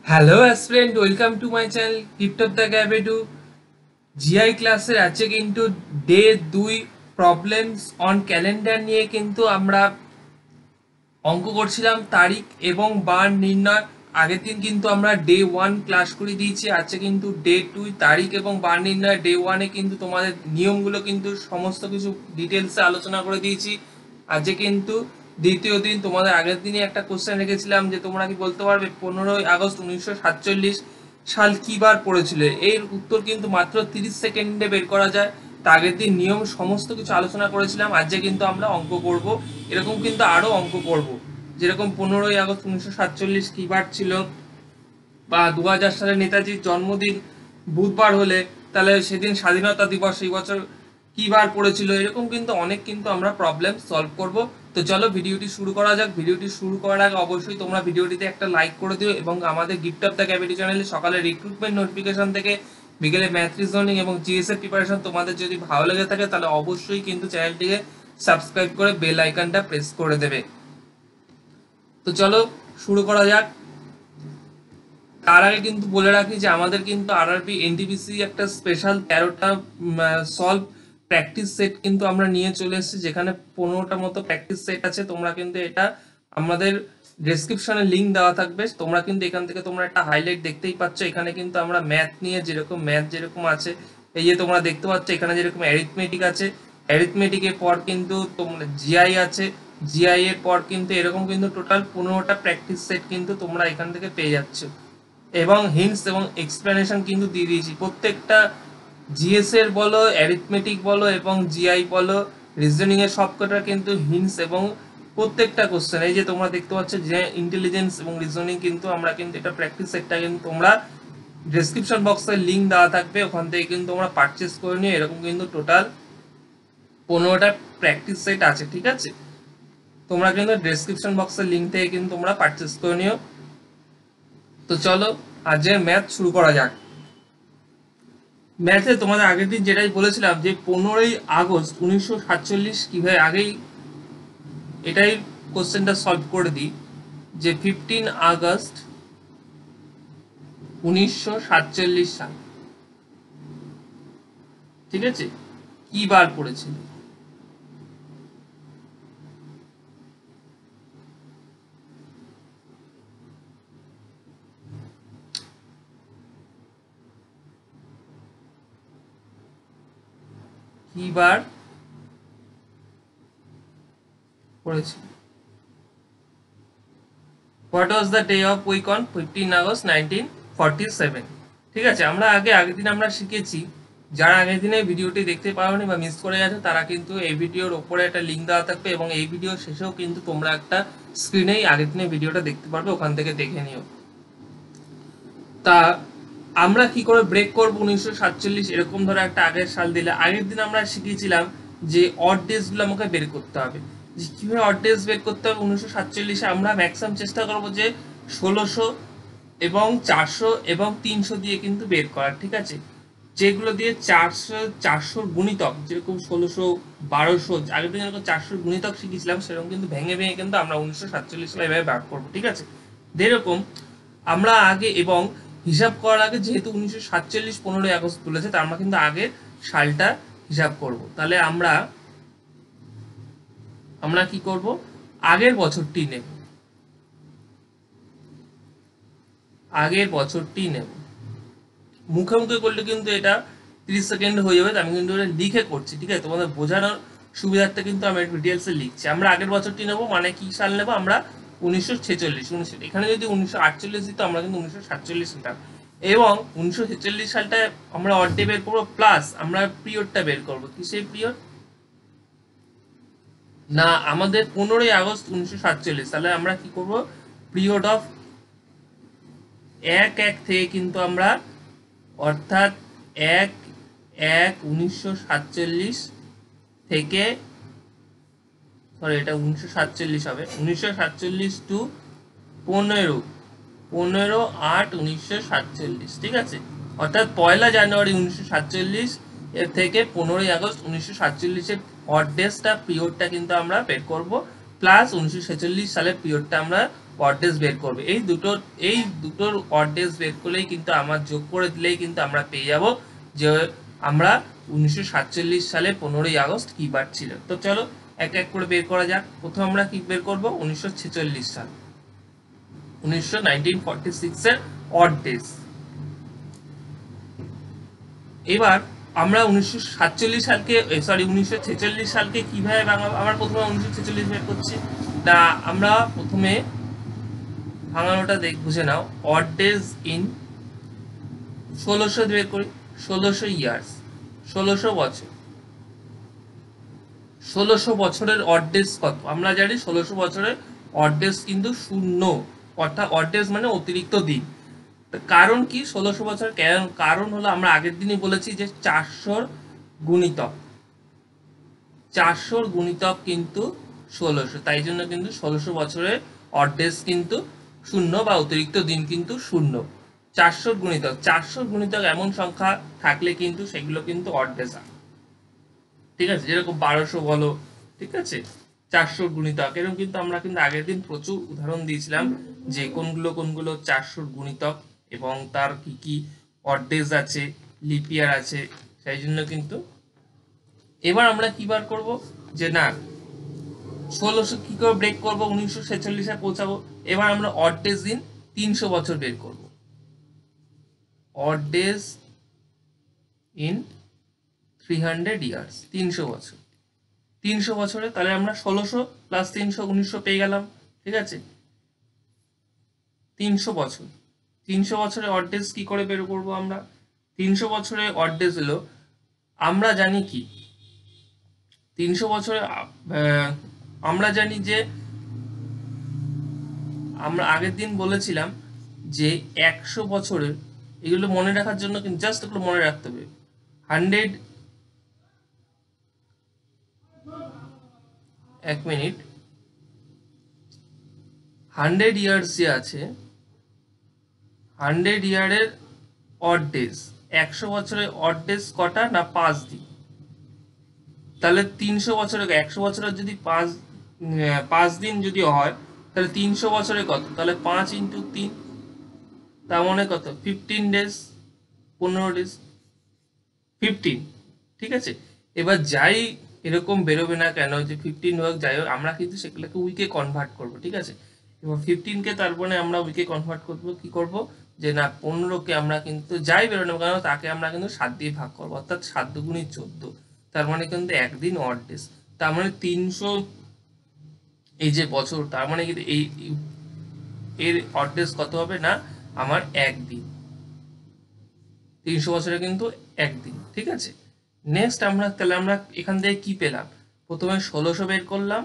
Hello student, welcome to my channel gift of the গ্যাবেডু। GI ক্লাসের আছে কিন্তু ডে 2 প্রবলেমস অন ক্যালেন্ডার নিয়ে কিন্তু আমরা অঙ্ক করছিলাম তারিখ এবং বার নির্ণয়। আগের দিন কিন্তু আমরা ডে 1 ক্লাস করে দিয়েছি, আছে কিন্তু ডে 2 তারিখ এবং বার নির্ণয়। ডে 1-এ কিন্তু তোমাদের নিয়মগুলো কিন্তু সমস্ত কিছু ডিটেলসে আলোচনা করে দিয়েছি। আজকে কিন্তু দ্বিতীয় দিন। তোমাদের আগের দিনে একটা কোশ্চেন রেখেছিলাম যে তোমরা কি বলতে পারবে 15ই আগস্ট 1947 সাল কি বার পড়েছিল। এর উত্তর কিন্তু মাত্র 30 সেকেন্ডে বের করা যায়। তা আগের দিন নিয়ম সমস্ত কিছু আলোচনা করেছিলাম, আজকে কিন্তু আমরা অঙ্ক করব। এরকম কিন্তু আরো অঙ্ক করব, যেরকম 15ই আগস্ট 1947 কি বার ছিল, বা 2000 সালে নেতাজির জন্মদিন বুধবার হলে তাহলে সেদিন স্বাধীনতা দিবস এই বছর কি বার পড়েছিল। এরকম কিন্তু অনেক কিন্তু আমরা প্রবলেম সলভ করব। তো চলো ভিডিওটি শুরু করা যাক। ভিডিওটি শুরু করার আগে অবশ্যই তোমরা ভিডিওটিতে একটা লাইক করে দিও এবং আমাদের গিফট অফ দ্য ক্যাভিটি চ্যানেলে সকালে রিক্রুটমেন্ট নোটিফিকেশন থেকে বিকেলে ম্যাথ রিজনিং এবং জিএস এর প্রিপারেশন তোমাদের যদি ভালো লেগে থাকে তাহলে অবশ্যই কিন্তু চ্যানেলটিকে সাবস্ক্রাইব করে বেল আইকনটা প্রেস করে দেবে। তো চলো শুরু করা যাক। তার আগে কিন্তু বলে রাখি যে আমাদের কিন্তু আরআরবি এনটিপিসি একটা স্পেশাল 13টা সলভ প্র্যাকটিস সেট কিন্তু আমরা নিয়ে চলে এসেছি, যেখানে 15টা মতো প্র্যাকটিস সেট আছে। তোমরা কিন্তু এটা আমাদের ডেসক্রিপশনে লিংক দেওয়া থাকবে, তোমরা কিন্তু এখান থেকে তোমরা একটা হাইলাইট দেখতেই পাচ্ছ। এখানে কিন্তু আমরা ম্যাথ নিয়ে ম্যাথ যেরকম আছে, এই যে তোমরা দেখতে পাচ্ছ এখানে যেরকম অ্যারিথমেটিক আছে, অ্যারিথমেটিকের পর কিন্তু তোমরা জিআই আছে, জিআই এর পর কিন্তু এরকম কিন্তু টোটাল 15টা প্র্যাকটিস সেট কিন্তু তোমরা এখান থেকে পেয়ে যাচ্ছ। এবং হিন্টস এবং এক্সপ্লেনেশন কিন্তু দিয়ে দিয়েছি প্রত্যেকটা জিএস এর বলো, অ্যারিথমেটিক বলো এবং জিআই বলো, রিজনিং এর সবকটা কিন্তু হিন্টস এবং প্রত্যেকটা কোশ্চেন এই যে তোমরা দেখতে পাচ্ছ যে ইন্টেলিজেন্স এবং রিজনিং কিন্তু আমরা কিন্তু এটা প্র্যাকটিস সেটটা কিন্তু তোমরা ডেসক্রিপশন বক্সে লিংক দেওয়া থাকবে, ওখান থেকে কিন্তু তোমরা পারচেস করে নিও। এরকম কিন্তু টোটাল 15টা প্র্যাকটিস সেট আছে, ঠিক আছে? তোমরা কিন্তু ডেসক্রিপশন বক্সের লিংক থেকে কিন্তু তোমরা পারচেস করে নিও। তো চলো আজকের ম্যাথ শুরু করা যাক। ম্যাথে তোমাদের আগের দিন যেটাই বলেছিলাম যে 15ই আগস্ট 1947 কিভাবে, আগেই এটাই কোশ্চেনটা সলভ করে দিই যে 15 আগস্ট 1947 সাল, ঠিক আছে, কি বার পড়েছিল। কি বার পড়েছিল, what was the day of week on 15 August 1947। ঠিক আছে, আমরা আগের দিন আমরা শিখেছি। যারা আগের দিনে ভিডিওটি দেখতে পাওনি বা মিস করে গেছে তারা কিন্তু এই ভিডিওর ওপরে একটা লিঙ্ক দেওয়া থাকবে এবং এই ভিডিও শেষেও কিন্তু তোমরা একটা স্ক্রিনেই আগের দিনের ভিডিওটা দেখতে পারবে, ওখান থেকে দেখে নিও। তা আমরা কি করে ব্রেক করবো 1947, এরকম ধরো একটা আগের সাল দিলে। আগের দিন আমরা শিখেছিলাম যে অড ডেজ গুলো আমাকে বের করতে হবে, যে কিভাবে অড ডেজ বের করতে হবে 1947-এ। আমরা ম্যাক্সিমাম চেষ্টা করবো যে 1600 এবং 400 এবং 300 দিয়ে কিন্তু বের করার, ঠিক আছে? যেগুলো দিয়ে 400 গুণিতক, যেরকম 1600 1200 আগের দিন যেরকম 400 গুণিতক শিখেছিলাম, সেরকম কিন্তু ভেঙে ভেঙে কিন্তু আমরা 1947 সালে এভাবে বার করবো, ঠিক আছে? যেরকম আমরা আগে এবং হিসাব করার আগে, যেহেতু 1947 15ই আগস্ট তুলেছে, তার আমরা কিন্তু আগে সালটা হিসাব করব। তাহলে আমরা আমরা কি করব, আগের বছরটি নেব, আগের বছরটি নেব। মুখে মুখে করলে কিন্তু এটা 30 সেকেন্ড হয়ে যাবে, আমি কিন্তু এটা লিখে করছি, ঠিক আছে? তোমাদের বোঝানোর সুবিধার্থে কিন্তু আমি ডিটেলসে লিখছি। আমরা আগের বছরটি নেব, মানে কি সাল নেব আমরা, 1946। এখানে যদি 1948 দিত, আমরা কিন্তু 1947 সালটা, এবং 1946 সালটায় আমরা অড ডে বের করবো, প্লাস আমরা পিরিয়ডটা বের করবো। কিসের পিরিয়ড না, আমাদের 15ই আগস্ট 1947, তাহলে আমরা কি করব, পিরিয়ড অফ 1-1 থেকে কিন্তু আমরা, অর্থাৎ 1-1-1947 থেকে, সরি এটা 1947 হবে, 1947 টু 15-15-8-1947, ঠিক আছে? অর্থাৎ 1লা জানুয়ারি 1947 এর থেকে 15ই আগস্ট 1947-এর অড ডেজটা পিরিয়ডটা কিন্তু আমরা বের করব, প্লাস 1946 সালের পিরিয়ডটা আমরা অড ডেজ বের করবে। এই দুটোর অড ডেজ বের করলেই কিন্তু আমার যোগ করে দিলেই কিন্তু আমরা পেয়ে যাব যে আমরা 1947 সালে 15ই আগস্ট কি বার ছিল। তো চলো এক এক করে বের করা যাক। প্রথম আমরা কি বের করব, 1946 সাল, 1946 এর অড ডেজ। এবার আমরা 1947 সালকে 1946 সালকে কিভাবে ভাঙাবো। আমরা প্রথমে 1946 বের করছি না, আমরা প্রথমে ভাঙানোটা বুঝে নাও। অড ডেজ ইন 1600 বের করি, 1600 ইয়ার্স, 1600 বছর। 1600 বছরের অড ডেজ কত আমরা জানি, 1600 বছরের অড ডেজ কিন্তু 0, অর্থাৎ অড ডেজ মানে অতিরিক্ত দিন। কারণ কি 1600 বছর, কারণ হলো আমরা আগের দিনই বলেছি যে 400 গুণিতক, 400 গুণিতক কিন্তু 1600, তাই জন্য কিন্তু 1600 বছরের অড ডেজ কিন্তু 0 বা অতিরিক্ত দিন কিন্তু 0। 400 গুণিতক, 400 গুণিতক এমন সংখ্যা থাকলে কিন্তু সেগুলো কিন্তু অড ডেজ হয়, ঠিক আছে, যেরকম 1200 বলো, ঠিক আছে, 400 গুণিতক এরকম কিন্তু আমরা কিন্তু আগের দিন প্রচুর উদাহরণ দিয়েছিলাম যে কোনগুলো 400 গুণিতক এবং তার কি কি অড ডেজ আছে, লিপ ইয়ার আছে, সেই জন্য কিন্তু এবার আমরা কি বার করব যে না 1600 কি করে ব্রেক করব, 1946 এ পৌঁছাবো। এবার আমরা অড ডেজ দিন 300 বছর বের করব, অড ডেজ ইন 300 ইয়ার্স, 300 বছর। 300 বছরে তাহলে আমরা 1600 প্লাস 300 1900 পেয়ে গেলাম, ঠিক আছে। 300 বছর, 300 বছরে অড ডেজ কি করে বের করব আমরা। 300 বছরে অড ডেজ হলো, আমরা জানি কি 300 বছরে আমরা জানি যে আমরা আগের দিন বলেছিলাম যে 100 বছরের, এগুলো মনে রাখার জন্য কিন্তু জাস্ট এগুলো মনে রাখতে হবে। 100, এক মিনিট, 100 ইয়ার্স যে আছে, 100 ইয়ারের অড ডেজ, 100 বছরের অড ডেজ কটা না 5 দিন। তাহলে 300 বছরে 100 বছরের যদি 5 দিন যদি হয় তাহলে 300 বছরে কত, তাহলে 5 ইন্টু 3, তার মানে কত 15 ডেজ, 15 ডেজ, 15, ঠিক আছে। এবার যাই এরকম বেরোবে না কেন যে 15 হোক যাই হোক, আমরা কিন্তু সেগুলোকে উইকে কনভার্ট করব, ঠিক আছে। এবার 15কে তারপরে আমরা উইকে কনভার্ট করব, কি করব যে না 15কে আমরা কিন্তু যাই বেরোনো কেন তাকে আমরা কিন্তু 7 দিয়ে ভাগ করবো, অর্থাৎ 7 দুগুণী 14, তার মানে কিন্তু একদিন অড ডেজ। তার মানে 300 এই যে বছর, তার মানে কিন্তু এই এর অড ডেজ কত হবে না আমার একদিন, 300 বছরে কিন্তু একদিন, ঠিক আছে। নেক্সট আমরা তাহলে আমরা এখান থেকে কি পেলাম, প্রথমে 1600 বের করলাম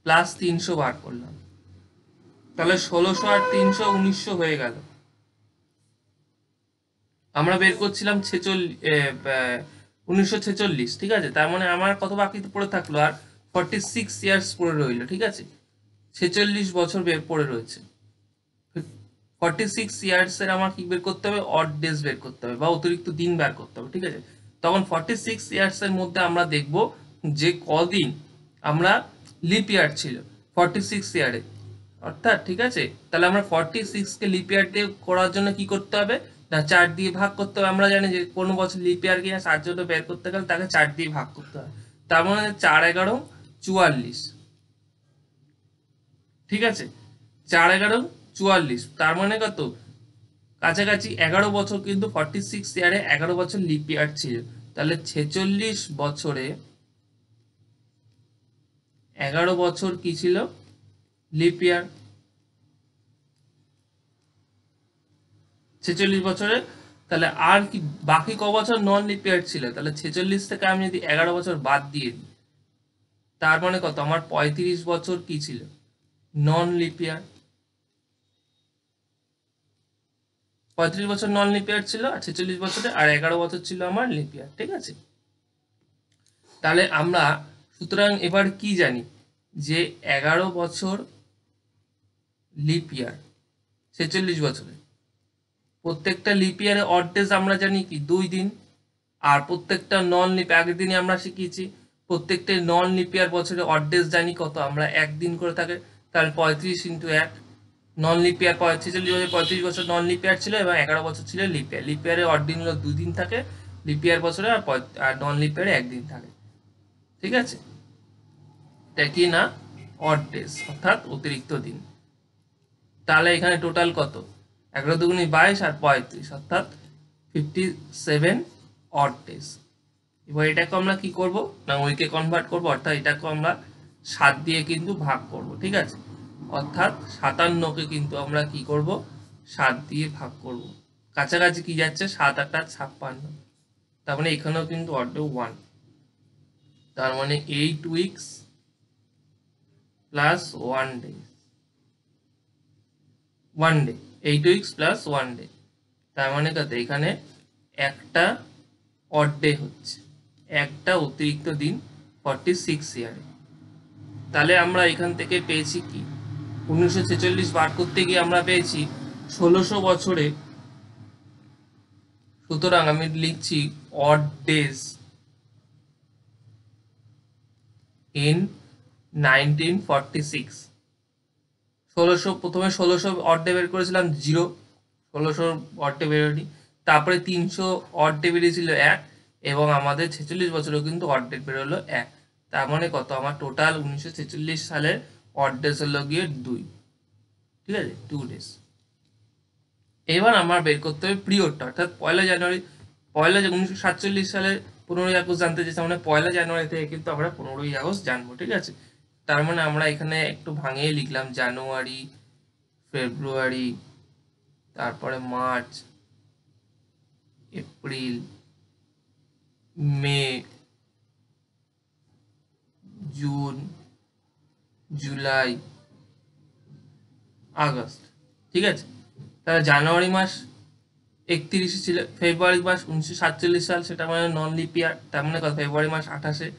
প্লাস 300 বার করলাম, তাহলে 1600 আর 300 1900 হয়ে গেল। আমরা বের করছিলাম 1946, ঠিক আছে। তার মানে আমার কত বাকি পড়ে থাকলো, আর 46 ইয়ার্স পড়ে রইলো, ঠিক আছে। 46 বছর পড়ে রয়েছে। 46 ইয়ার্স এর আমার কি বের করতে হবে, অড ডেজ বের করতে হবে বা অতিরিক্ত দিন বের করতে হবে, ঠিক আছে। তখন 46 ইয়ার্স এর মধ্যে আমরা দেখব যে কদিন আমরা লিপ ইয়ার ছিল 46 ইয়ারে, অর্থাৎ ঠিক আছে। তাহলে আমরা 46 কে লিপ ইয়ার দিয়ে করার জন্য কি করতে হবে না 4 দিয়ে ভাগ করতে হবে। আমরা জানি যে কোনো বছর লিপ ইয়ার কিনা তার জন্য বের করতে গেলে তাকে 4 দিয়ে ভাগ করতে হবে। তার মানে 4 11 44, ঠিক আছে। 4 11 44, তার মানে কত কাছাকাছি 11 বছর কিন্তু 46 ইয়ারে 11 বছর লিপ ইয়ার ছিল। তাহলে 46 বছরে 11 বছর কি ছিল, লিপ ইয়ার। 46 বছরে তাহলে আর কি বাকি ক বছর নন লিপ ইয়ার ছিল, তাহলে 46 থেকে আমি যদি 11 বছর বাদ দিয়ে দিই তার মানে কত আমার 35 বছর কি ছিল, নন লিপ ইয়ার। 35 বছর নন লিপ ইয়ার ছিল আর 46 বছরে আর 11 বছর ছিল আমার লিপ ইয়ার, ঠিক আছে। তাহলে আমরা সুতরাং এবার কি জানি যে 11 বছর লিপ ইয়ার 46 বছরে, প্রত্যেকটা লিপ ইয়ারে অড ডেজ আমরা জানি কি 2 দিন, আর প্রত্যেকটা নন লিপ, আগের দিনে আমরা শিখিয়েছি প্রত্যেকটা নন লিপ ইয়ার বছরে অড ডেজ জানি কত আমরা 1 দিন করে থাকে। তাহলে 35 ইন্টু 1, নন লিপ ইয়ার 35 বছর নন লিপ ইয়ার ছিল এবং 11 বছর ছিল লিপ ইয়ার। লিপ ইয়ারে অড দিন হলো 2 দিন থাকে, লিপ ইয়ার বছরে আর নন লিপ ইয়ারে 1 দিন থাকে। ঠিক আছে, এটা কি না অড ডেজ অর্থাৎ অতিরিক্ত দিন। তাহলে এখানে টোটাল কত, 11 দুগুণে 22 আর 35 অর্থাৎ 57 অড ডেজ। এবার এটাকে আমরা কি করব না উইকে কনভার্ট করব, অর্থাৎ এটাকে আমরা 7 দিয়ে কিন্তু ভাগ করব। ঠিক আছে, অর্থাৎ 57কে কিন্তু আমরা কি করব 7 দিয়ে ভাগ করব। কাছাকাছি কি যাচ্ছে, 7 8 56, তার মানে এখানেও কিন্তু অড 1, তার মানে 8 weeks plus 1 day, 1 day 8 weeks plus 1 day, তার মানে কত এখানে একটা অড ডে হচ্ছে, একটা অতিরিক্ত দিন 46 ইয়ারে। তাহলে আমরা এখান থেকে পেয়েছি কি 1946 বার করতে গিয়ে আমরা পেয়েছি 1600 বছরে। সুতরাং আমি লিখছি অড ডেজ ইন 1946। 1600 প্রথমে 1600 অড ডে বের করেছিলাম 0, 1600 অড ডে বেরোয়নি, তারপরে 300 অড ডে বেরিয়েছিল 1, এবং আমাদের 46 বছরেও কিন্তু অড ডে বেরোলো 1। তার মানে কত আমার টোটাল 1946 সালের অড ডেজ হলো গিয়ে 2। ঠিক আছে, 2 ডেজ। এবার আমার বের করতে হবে পিরিয়ডটা, অর্থাৎ 1 জানুয়ারি 1947 সালে 15 আগস্ট জানতে চেয়েছি, মানে 1 জানুয়ারি থেকে কিন্তু আমরা 15 আগস্ট জানবো। ঠিক আছে, তার মানে আমরা এখানে একটু ভাঙিয়ে লিখলাম জানুয়ারি, ফেব্রুয়ারি, তারপরে মার্চ, এপ্রিল, মে, জুন, জুলাই, আগস্ট। ঠিক আছে, তাহলে জানুয়ারি মাস 31 ছিল, ফেব্রুয়ারি মাস 1947 সাল সেটা মানে নন লিপ ইয়ার, তার মানে কত ফেব্রুয়ারি মাস 28-এ,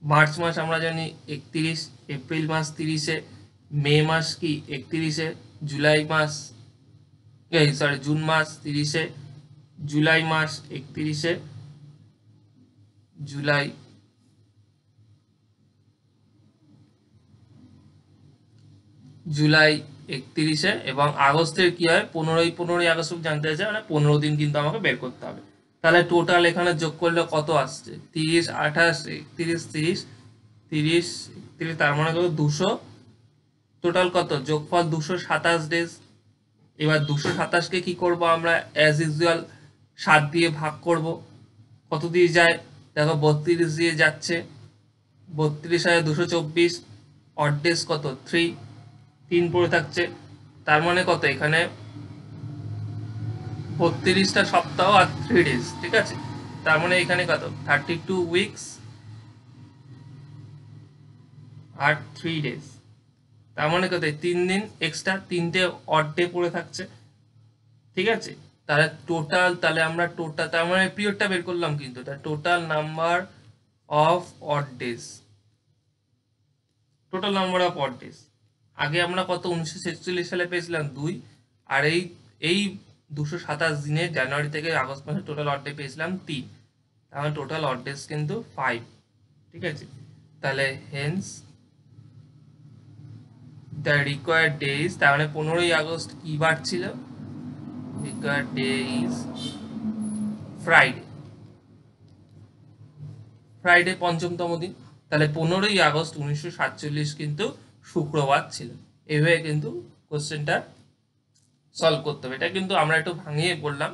মার্চ মাস আমরা জানি 31, এপ্রিল মাস 30-এ, মে মাস কি 31-এ, জুলাই মাস জুন মাস 30-এ, জুলাই মাস 31-এ, জুলাই জুলাই 31-এ, এবং আগস্টের কি হয় 15 আগস্ট জানতে চাইছে, মানে 15 দিন কিন্তু আমাকে বের করতে হবে। তাহলে টোটাল এখানে যোগ করলে কত আসছে 30 28 31 30 30 31, তার মানে কত 200, টোটাল কত যোগফল 227 ডেজ। এবার 227কে কি করব আমরা অ্যাজ ইউজুয়াল 7 দিয়ে ভাগ করব। কত দিয়ে যায় দেখো 32 দিয়ে যাচ্ছে, 32 আর 224, অড ডেজ কত 3, 3 পড়ে থাকছে, তার মানে কত এখানে 32টা সপ্তাহ আর 3 ডেজ। ঠিক আছে, তার মানে এখানে কত 32 উইকস আর 3 ডেজ, তার মানে কত 3 দিন এক্সট্রা, 3টে অড ডে পড়ে থাকছে। ঠিক আছে, তাহলে টোটাল, তাহলে আমরা টোটাল, তার মানে পিরিয়ডটা বের করলাম কিন্তু, তার total number of odd days, total number of odd days আগে আমরা কত 1946 সালে পেয়েছিলাম 2, আর এই 227 দিনে জানুয়ারি থেকে আগস্ট মাসে টোটাল অড ডে পেয়েছিলাম 3, তাহলে টোটাল অড ডেজ কিন্তু 5। ঠিক আছে, তাহলে হেন্স দ্য রিকোয়ার্ড ডেজ, তার মানে 15 আগস্ট কি বার ছিল, required day is Friday, Friday পঞ্চমতম দিন, তাহলে 15 আগস্ট 1947 কিন্তু শুক্রবার ছিল। এইভাবে কিন্তু কোশ্চেনটা সলভ করতে হবে। এটা কিন্তু আমরা একটু ভাঙিয়ে বললাম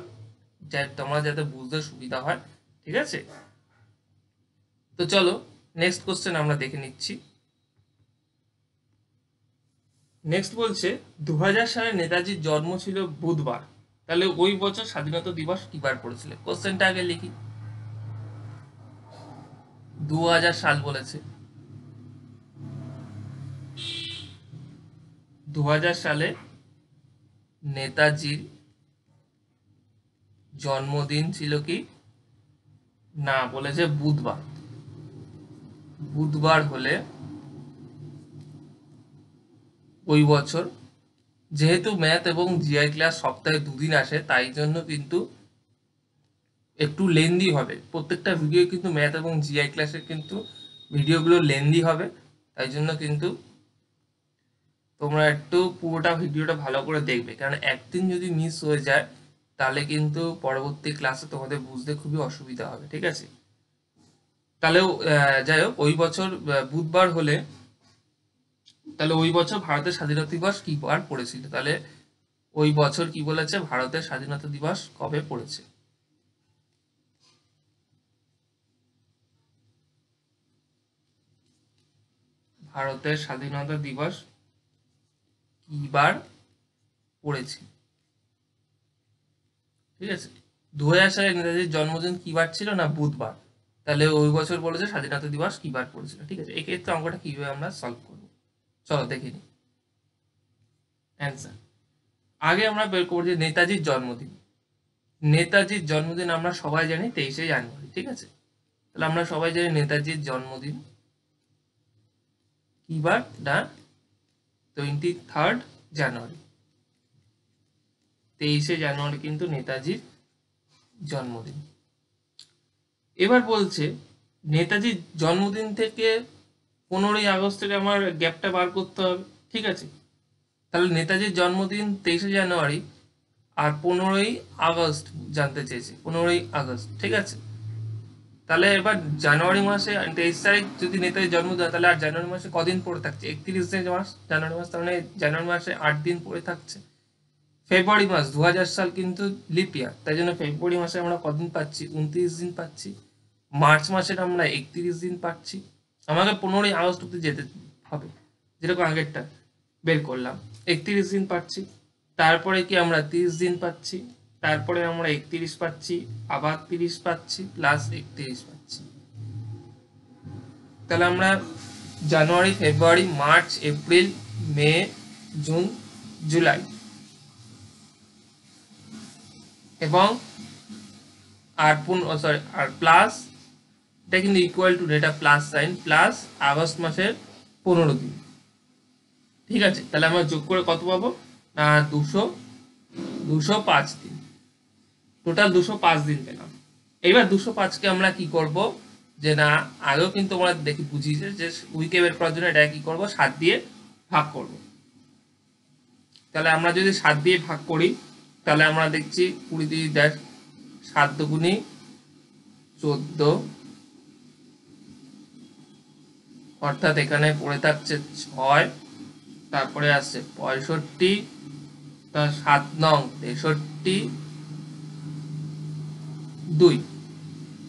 তোমরা যাতে বুঝতে সুবিধা হয়। ঠিক আছে, তো চলো নেক্সট কোশ্চেন আমরা দেখে নিচ্ছি। নেক্সট বলছে 2000 সালে নেতাজির জন্ম ছিল বুধবার, তাহলে ওই বছর স্বাধীনতা দিবস কি বার পড়েছিল। কোশ্চেনটা আগে লিখি, 2000 সাল বলেছে, 2000 সালে নেতাজির জন্মদিন ছিল কি না, বলেছে বুধবার। বুধবার হলে ওই বছর, যেহেতু ম্যাথ এবং জিআই ক্লাস সপ্তাহে 2 দিন আসে, তাই জন্য কিন্তু একটু লেন্দি হবে প্রত্যেকটা ভিডিও, কিন্তু ম্যাথ এবং জিআই ক্লাসের কিন্তু ভিডিওগুলো লেন্দি হবে, তাই জন্য কিন্তু তোমরা একটু পুরোটা ভিডিওটা ভালো করে দেখবে, কারণ একদিন যদি মিস হয়ে যায় তাহলে কিন্তু পরবর্তী ক্লাসে তোমাদের বুঝতে খুবই অসুবিধা হবে, ঠিক আছে? তাহলে যাই হোক, ওই বছর বুধবার হলে তাহলে ওই বছর ভারতের স্বাধীনতা দিবস কি বার পড়েছিল? তাহলে ওই বছর কি বলেছে, ভারতের স্বাধীনতা দিবস কবে পড়েছে? ভারতের স্বাধীনতা দিবস কি বার পড়েছে? ঠিক আছে, 2000 সালে নেতাজির জন্মদিন কি বার ছিল না? বুধবার। তাহলে ওই বছর বলেছে স্বাধীনতা দিবস কি বার পড়েছিল, ঠিক আছে? এক্ষেত্রে অঙ্কটা কিভাবে আমরা সলভ করবো, চলো দেখে নিই অ্যান্সার। আগে আমরা বের করবো যে নেতাজির জন্মদিন। নেতাজির জন্মদিন আমরা সবাই জানি 23শে জানুয়ারি, ঠিক আছে? তাহলে আমরা সবাই জানি নেতাজির জন্মদিন কি বার না? 23 জানুয়ারি। 23শে জানুয়ারি কিন্তু নেতাজির জন্মদিন। এবার বলছে নেতাজির জন্মদিন থেকে 15ই আগস্টের আমার গ্যাপটা বার করতে হবে, ঠিক আছে? তাহলে নেতাজির জন্মদিন 23শে জানুয়ারি, আর 15ই আগস্ট জানতে চেয়েছি, 15ই আগস্ট, ঠিক আছে? তাহলে এবার জানুয়ারি মাসে 23 তারিখ যদি নেতাজির জন্মদিন, তাহলে আর জানুয়ারি মাসে কদিন পড়ে থাকছে? 31 মাস, জানুয়ারি মাস, তার মানে জানুয়ারি মাসে 8 দিন পড়ে থাকছে। ফেব্রুয়ারি মাস 2000 সাল কিন্তু লিপ ইয়ার, তাই জন্য ফেব্রুয়ারি মাসে আমরা কদিন পাচ্ছি? 29 দিন পাচ্ছি। মার্চ মাসের আমরা 31 দিন পাচ্ছি। আমাকে 15ই আগস্ট অব্দি যেতে হবে, যেরকম আগেরটা বের করলাম। 31 দিন পাচ্ছি, তারপরে কি আমরা 30 দিন পাচ্ছি, তারপরে আমরা 31 পাচ্ছি, আবার 30 পাচ্ছি, প্লাস 31 পাচ্ছি। তাহলে আমরা জানুয়ারি, ফেব্রুয়ারি, মার্চ, এপ্রিল, মে, জুন, জুলাই এবং আর প্লাস, এটা কিন্তু ইকুয়াল টু, এটা প্লাস সাইন, প্লাস আগস্ট মাসের 15 দিন, ঠিক আছে? তাহলে আমরা যোগ করে কত পাবো না? 205 দিন, টোটাল 205 দিন পেলাম। এবার 205কে আমরা কি করব, যে না, আগেও কিন্তু আমরা দেখি বুঝিয়েছে যে উইকে বের করার জন্য এটা কি করব, 7 দিয়ে ভাগ করব। তাহলে আমরা যদি 7 দিয়ে ভাগ করি, তাহলে আমরা দেখছি 20 7 দুগুণি 14, অর্থাৎ এখানে পড়ে থাকছে 6, তারপরে আসছে 65, তার 7 নং 63,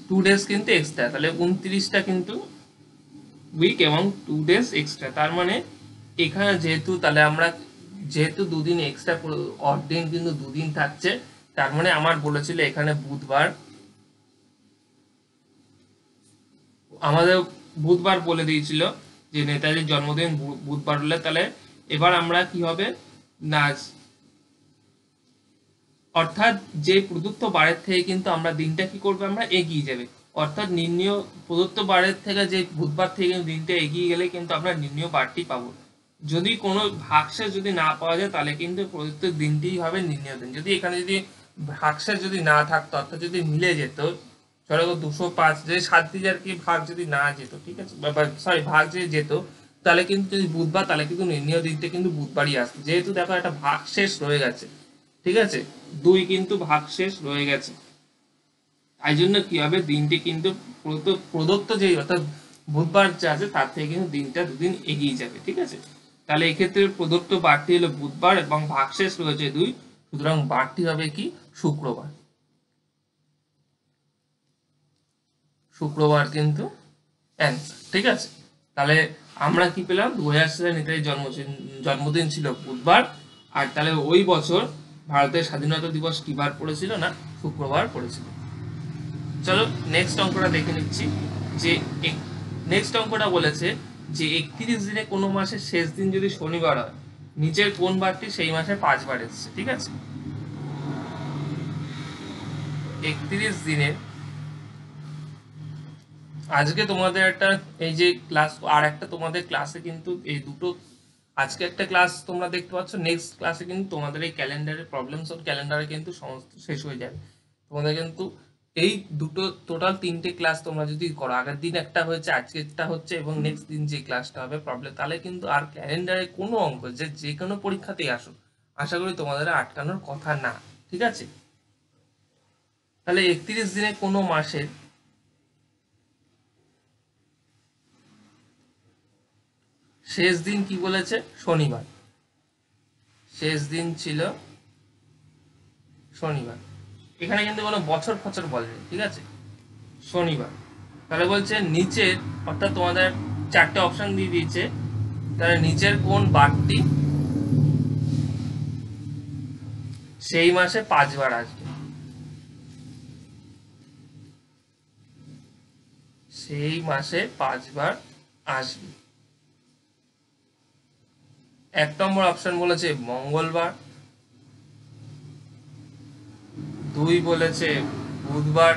2 ডেজ কিন্তু এক্সট্রা, তাহলে 29টা কিন্তু উইক এবং 2 ডেজ এক্সট্রা। তার মানে এখানে যেহেতু, তাহলে আমরা যেহেতু 2 দিন এক্সট্রা, অড দিন কিন্তু 2 দিন থাকছে, তার মানে আমার বলেছিল এখানে বুধবার, আমাদের বুধবার বলে দিয়েছিল যে নেতাজির জন্মদিন বুধবার হলে, তাহলে এবার আমরা কি হবে না, অর্থাৎ যে প্রদত্ত বারের থেকে কিন্তু আমরা দিনটা কি করবে, আমরা এগিয়ে যাবে। অর্থাৎ নির্ণয় প্রদত্ত বারের থেকে যে বুধবার থেকে দিনটা এগিয়ে গেলে কিন্তু আমরা নির্ণয় বারটি পাবো। যদি কোনো ভাগশেষ যদি না পাওয়া যায়, তাহলে কিন্তু প্রদত্ত দিনটিই হবে নির্ণয় দিন। যদি এখানে যদি ভাগশেষ যদি না থাকতো, অর্থাৎ যদি মিলে যেত, ধরো 205 যে 7 দিয়ে আর কি ভাগ যদি না যেত, ঠিক আছে, সরি ভাগ যদি যেত, তাহলে কিন্তু যদি বুধবার, তাহলে কিন্তু নির্ণয় দিনটা কিন্তু বুধবারই আসতো। যেহেতু দেখো একটা ভাগশেষ রয়ে গেছে, ঠিক আছে, 2 কিন্তু ভাগশেষ রয়ে গেছে, তাই জন্য কি হবে, দিনটি কিন্তু প্রদত্ত যে, অর্থাৎ বুধবার যে আছে তার থেকে কিন্তু দিনটা 2 দিন এগিয়ে যাবে, ঠিক আছে? তাহলে এক্ষেত্রে প্রদত্ত বারটি হলো বুধবার এবং ভাগশেষ রয়েছে 2, সুতরাং বারটি হবে কি, শুক্রবার। শুক্রবার কিন্তু অ্যান্সার, ঠিক আছে? তাহলে আমরা কি পেলাম, 2000 সালে নেতাজির জন্মদিন ছিল বুধবার, আর তাহলে ওই বছর ভারতের স্বাধীনতা দিবস কি বার পড়েছিল না? শুক্রবার পড়েছিল। চলো নেক্সট অঙ্কটা দেখে নিচ্ছি। যে নেক্সট অঙ্কটা বলেছে যে 31 দিনে কোনো মাসের শেষ দিন যদি শনিবার হয়, নিচের কোন বারটি সেই মাসে 5 বার এসছে, ঠিক আছে? 31 দিনে, আজকে তোমাদের একটা, এই যে ক্লাস, আর একটা তোমাদের ক্লাসে কিন্তু এই দুটো, আজকে একটা ক্লাস তোমরা দেখতে পাচ্ছ, নেক্সট ক্লাসে কিন্তু তোমাদের এই ক্যালেন্ডারের প্রবলেমস অফ ক্যালেন্ডারে কিন্তু সমস্ত শেষ হয়ে যাবে। তোমাদের কিন্তু এই দুটো টোটাল 3টে ক্লাস তোমরা যদি করো, আগের দিন একটা হয়েছে, আজকেরটা হচ্ছে, এবং নেক্সট দিন যে ক্লাসটা হবে প্রবলেম, তাহলে কিন্তু আর ক্যালেন্ডারে কোনো অঙ্ক যে কোনো পরীক্ষাতেই আসো, আশা করি তোমাদের আটকানোর কথা না। ঠিক আছে, তাহলে 31 দিনে কোনো মাসের শেষ দিন কি বলেছে? শনিবার। শেষ দিন ছিল শনিবার। এখানে কিন্তু কোনো বছর ফছর বলেনি, ঠিক আছে, শনিবার। তাহলে বলছে নিচের, অর্থাৎ তোমাদের 4টে অপশন দিয়ে দিয়েছে, তাহলে নিচের কোন বারটি সেই মাসে 5বার আসবে? সেই মাসে 5বার আসবে। 1 নম্বর অপশন বলেছে মঙ্গলবার, 2 বলেছে বুধবার,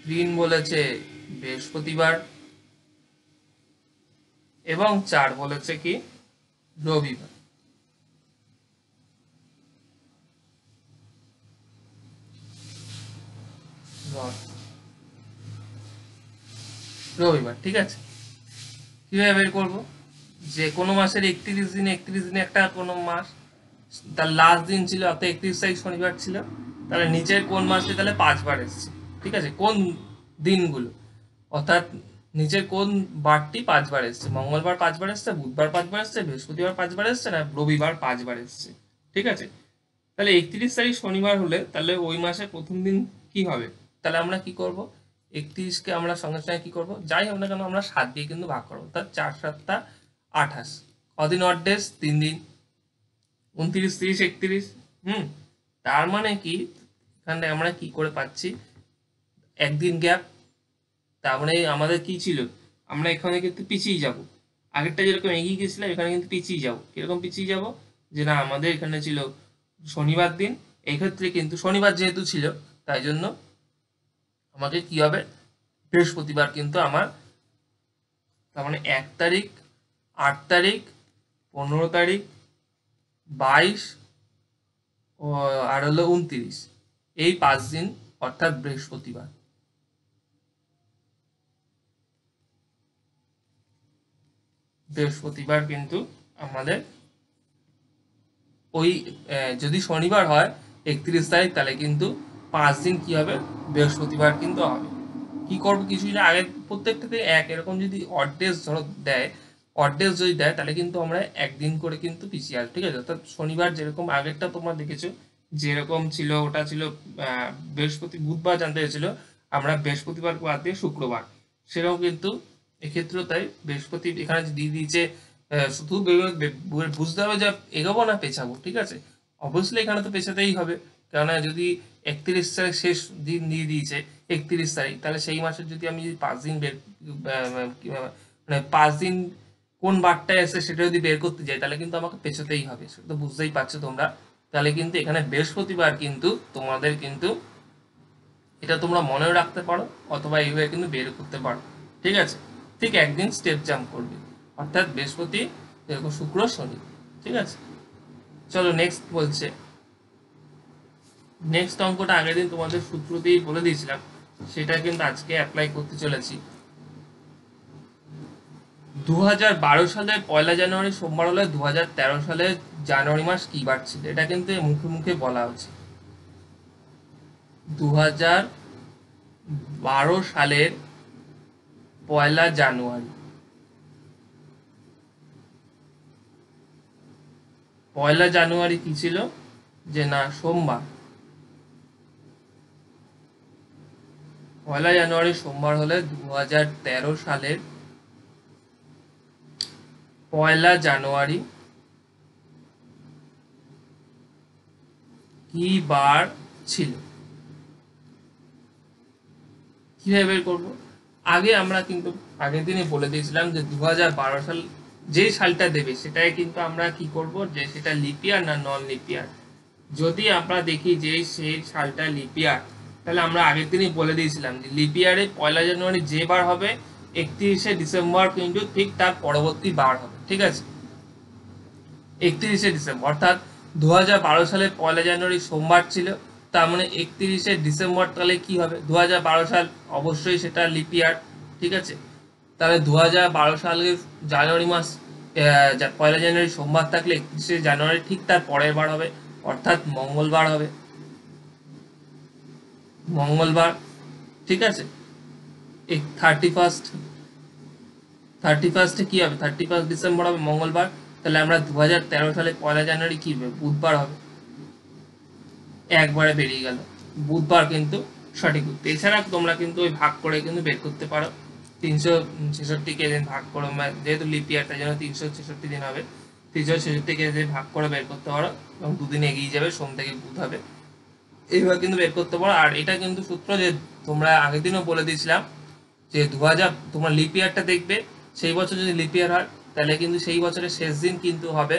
3 বলেছে বৃহস্পতিবার, এবং 4 বলেছে কি রবিবার। রবিবার, ঠিক আছে। কিভাবে বের করবো? যে কোনো মাসের 31 দিনে একটা কোনো মাস, তার লাস্ট দিন ছিল, অর্থাৎ 31 তারিখ শনিবার ছিল, তাহলে নিচের কোন মাসে তাহলে 5বার এসছে, ঠিক আছে, কোন দিনগুলো, অর্থাৎ নিচের কোন বারটি 5বার এসছে? মঙ্গলবার 5বার এসছে, বুধবার 5বার এসছে, বৃহস্পতিবার 5বার এসছে, না রবিবার 5বার এসছে। ঠিক আছে, তাহলে 31 তারিখ শনিবার হলে তাহলে ওই মাসের প্রথম দিন কি হবে? তাহলে আমরা কি করব? 31কে আমরা সঙ্গে সঙ্গে কি করব, যাই হোক না কেন আমরা 7 দিয়ে কিন্তু ভাগ করবো, অর্থাৎ 4 7 28। কদিন অড ডেজ? 3 দিন, 29 30 31। তার মানে কি এখানে আমরা কি করে পাচ্ছি? একদিন গ্যাপ। তার মানে আমাদের কি ছিল, আমরা এখানে কিন্তু পিছিয়ে যাব, আগেরটা যেরকম এগিয়ে গেছিলাম এখানে কিন্তু পিছিয়ে যাব। কিরকম পিছিয়ে যাব? যে না, আমাদের এখানে ছিল শনিবার দিন, এই ক্ষেত্রে কিন্তু শনিবার যেহেতু ছিল তাই জন্য আমাকে কি হবে, বৃহস্পতিবার কিন্তু আমার, তার মানে 1 তারিখ, 8 তারিখ, 15 তারিখ, 22 ও আর হলো 29, এই 5 দিন, অর্থাৎ বৃহস্পতিবার। বৃহস্পতিবার কিন্তু আমাদের ওই, যদি শনিবার হয় 31 তারিখ, তাহলে কিন্তু 5 দিন কি হবে, বৃহস্পতিবার কিন্তু হবে। কি করবো, কিছুই না, আগে প্রত্যেকটাতে এক, এরকম যদি অড ডেজ ধরো দেয়, অড ডেজ যদি দেয় তাহলে কিন্তু আমরা একদিন করে কিন্তু পিছিয়ে আসবো। ঠিক আছে, অর্থাৎ শনিবার যেরকম আগেরটা তোমরা দেখেছো যেরকম ছিল, ওটা ছিল বুধবার জানতে হয়েছিল, আমরা বৃহস্পতিবার বাদ দিয়ে শুক্রবার, সেরকম কিন্তু এক্ষেত্রেও তাই। বৃহস্পতি এখানে দিয়ে দিয়েছে, শুধু বুঝতে হবে যে এগোবো না পেছাবো। ঠিক আছে, অবশ্যই এখানে তো পেছাতেই হবে, কেননা যদি 31 তারিখ শেষ দিন দিয়ে দিয়েছে 31 তারিখ, তাহলে সেই মাসের যদি আমি 5 দিন বের, মানে 5 দিন কোন বারটায় এসে সেটা যদি বের করতে যাই তাহলে কিন্তু আমাকে পেছাতেই হবে, সেটা তো বুঝতেই পারছো তোমরা। তাহলে কিন্তু এখানে বৃহস্পতিবার কিন্তু তোমাদের কিন্তু এটা তোমরা মনেও রাখতে পারো, অথবা এইভাবে কিন্তু বের করতে পারো। ঠিক আছে, ঠিক একদিন স্টেপ জাম্প করবে, অর্থাৎ বৃহস্পতি, এরকম শুক্র শনি। ঠিক আছে, চলো নেক্সট বলছে। নেক্সট অঙ্কটা আগের দিন তোমাদের সূত্র দিয়েই বলে দিয়েছিলাম, সেটা কিন্তু আজকে অ্যাপ্লাই করতে চলেছি। 2012 সালের 1 জানুয়ারি সোমবার হলে 2013 সালের জানুয়ারি মাস কি বার ছিল? এটা কিন্তু মুখে মুখে বলা হচ্ছে। 2012 সালের 1 জানুয়ারি, 1 জানুয়ারি কি ছিল? যে না, সোমবার। 1 জানুয়ারি সোমবার হলে 2013 সালের 1 জানুয়ারি কি বার ছিল? কিভাবে বের করবো? আগে আমরা কিন্তু আগের দিনে বলে দিয়েছিলাম যে 2012 সাল যেই সালটা দেবে সেটাই কিন্তু আমরা কি করব, যে সেটা লিপিয়ার না নন লিপিয়ার। যদি আমরা দেখি যে সেই সালটা লিপিয়ার, তাহলে আমরা আগের দিনই বলে দিয়েছিলাম যে লিপিয়ারে 1 জানুয়ারি যে বার হবে 31শে ডিসেম্বর কিন্তু ঠিক তার পরবর্তী বার হবে। ঠিক আছে, 31শে ডিসেম্বর, অর্থাৎ 2012 সালে 1 জানুয়ারি সোমবার ছিল, তার মানে 31শে ডিসেম্বর তাহলে কি হবে 2012 সাল, অবশ্যই সেটা লিপ ইয়ার। ঠিক আছে, তাহলে 2012 সালের জানুয়ারি মাস 1 জানুয়ারি সোমবার থাকলে 31শে জানুয়ারি ঠিক তার পরের বার হবে, অর্থাৎ মঙ্গলবার হবে, মঙ্গলবার। ঠিক আছে, 31 কি হবে, 31 ডিসেম্বর হবে মঙ্গলবার। তাহলে আমরা 2013 সালে 1 জানুয়ারি কি হবে, বুধবার হবে। একবারে বেরিয়ে গেল, বুধবার কিন্তু সঠিক উত্তর। এছাড়া তোমরা কিন্তু ওই ভাগ করে কিন্তু বের করতে পারো, 366কে দিন ভাগ করে, যেহেতু লিপ ইয়ার তাই জন্য 366 দিন হবে, 366কে দিন ভাগ করে বের করতে পারো এবং দুদিন এগিয়ে যাবে, সোম থেকে বুধ হবে, এইভাবে কিন্তু বের করতে পারো। আর এটা কিন্তু সূত্র যে তোমরা আগের দিনও বলে দিয়েছিলাম যে 2000 তোমরা লিপ ইয়ারটা দেখবে, সেই বছর যদি লিপ ইয়ার হয় তাহলে কিন্তু সেই বছরের শেষ দিন কিন্তু হবে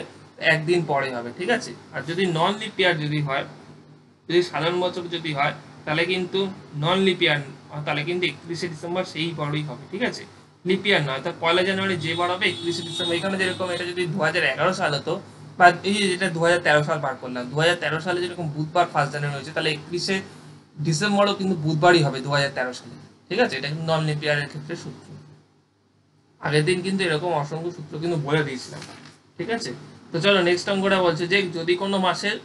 একদিন পরে হবে। ঠিক আছে, আর যদি নন লিপ ইয়ার যদি হয়, যদি সাধারণ বছর যদি হয় তাহলে কিন্তু নন লিপ ইয়ার, তাহলে কিন্তু 31শে ডিসেম্বর সেই বারই হবে। ঠিক আছে, লিপ ইয়ার নয়, অর্থাৎ 1 জানুয়ারি যে বার হবে 31শে ডিসেম্বর। এখানে যেরকম এটা যদি 2011 সাল হতো, বা এই যে যেটা 2013 সাল পার করলাম, 2013 সালে যেরকম বুধবার 1 জানুয়ারি হয়েছে, তাহলে 31শে ডিসেম্বরও কিন্তু বুধবারই হবে 2013 সালে। ঠিক আছে, এটা কিন্তু নন লিপ ইয়ারের ক্ষেত্রে সূত্র। আগের দিন কিন্তু এরকম অসংখ্য সূত্র কিন্তু বলে দিয়েছিলাম। ঠিক আছে, তো চলো নেক্সট অঙ্কটা বলছে যে যদি কোনো মাসের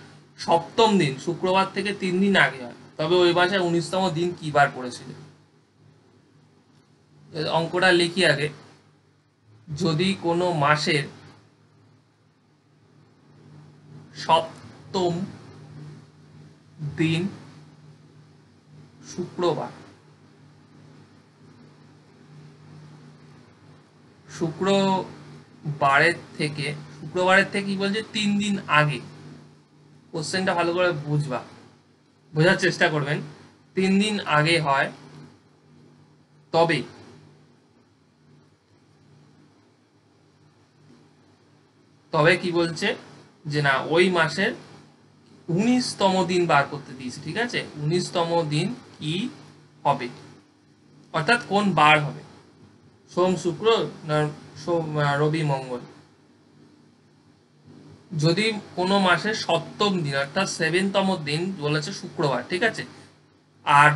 সপ্তম দিন শুক্রবার থেকে 3 দিন আগে হয় তবে ওই মাসের 19তম দিন কি বার পড়েছিল। অঙ্কটা লিখি আগে, যদি কোনো মাসের সপ্তম দিন শুক্রবার, শুক্রবারের থেকে কি বলছে 3 দিন আগে। কোশ্চেনটা ভালো করে বোঝার চেষ্টা করবেন। 3 দিন আগে হয় তবে কি বলছে যে না ওই মাসের 19তম দিন বার করতে দিয়েছে। ঠিক আছে, 19তম দিন কি হবে, অর্থাৎ কোন বার হবে, সোম শুক্র না রবি মঙ্গল। যদি কোনো মাসের সপ্তম দিন অর্থাৎ 7তম দিন বলেছে শুক্রবার, ঠিক আছে, আর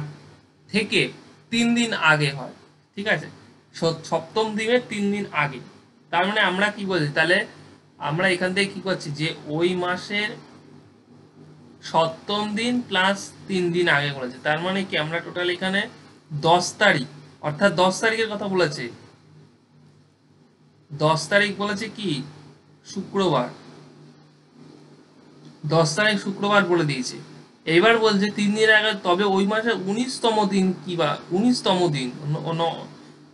থেকে 3 দিন আগে হয়। ঠিক আছে, সপ্তম দিনের 3 দিন আগে, তার মানে আমরা কি বলছি, তাহলে আমরা এখান থেকে কি করছি যে ওই মাসের সপ্তম দিন প্লাস 3 দিন আগে বলেছে, তার মানে কি আমরা টোটাল এখানে 10 তারিখ, অর্থাৎ 10 তারিখের কথা বলেছে, 10 তারিখ বলেছে কি শুক্রবার, 10 তারিখ শুক্রবার বলে দিয়েছে। এইবার বলছে 3 দিন আগে তবে ওই মাসের 19তম দিন কি, বা 19তম দিন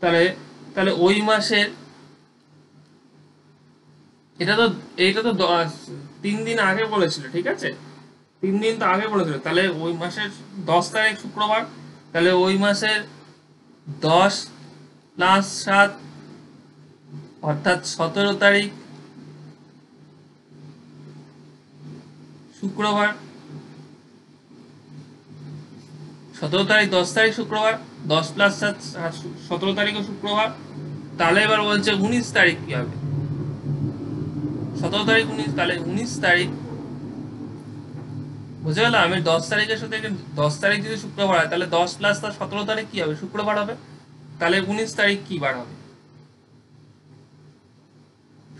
তাহলে তাহলে ওই মাসের, এটা তো 3 দিন আগে বলেছিল। ঠিক আছে, 3 দিন তো আগে বলেছিল, তাহলে ওই মাসের 10 তারিখ শুক্রবার, তাহলে ওই মাসের 10+7 অর্থাৎ 17 তারিখ শুক্রবার, 17 তারিখ 10 তারিখ শুক্রবার, 10+7 17 তারিখও শুক্রবার। তাহলে এবার বলছে 19 তারিখ কি হবে, 17 তারিখ 19, তাহলে 19 তারিখ, বুঝে গেল। আমি 10 তারিখের সাথে 10 তারিখ যদি শুক্রবার হয় তাহলে 10+17 তারিখ কি হবে, শুক্রবার হবে। তাহলে 19 তারিখ কি বার হবে,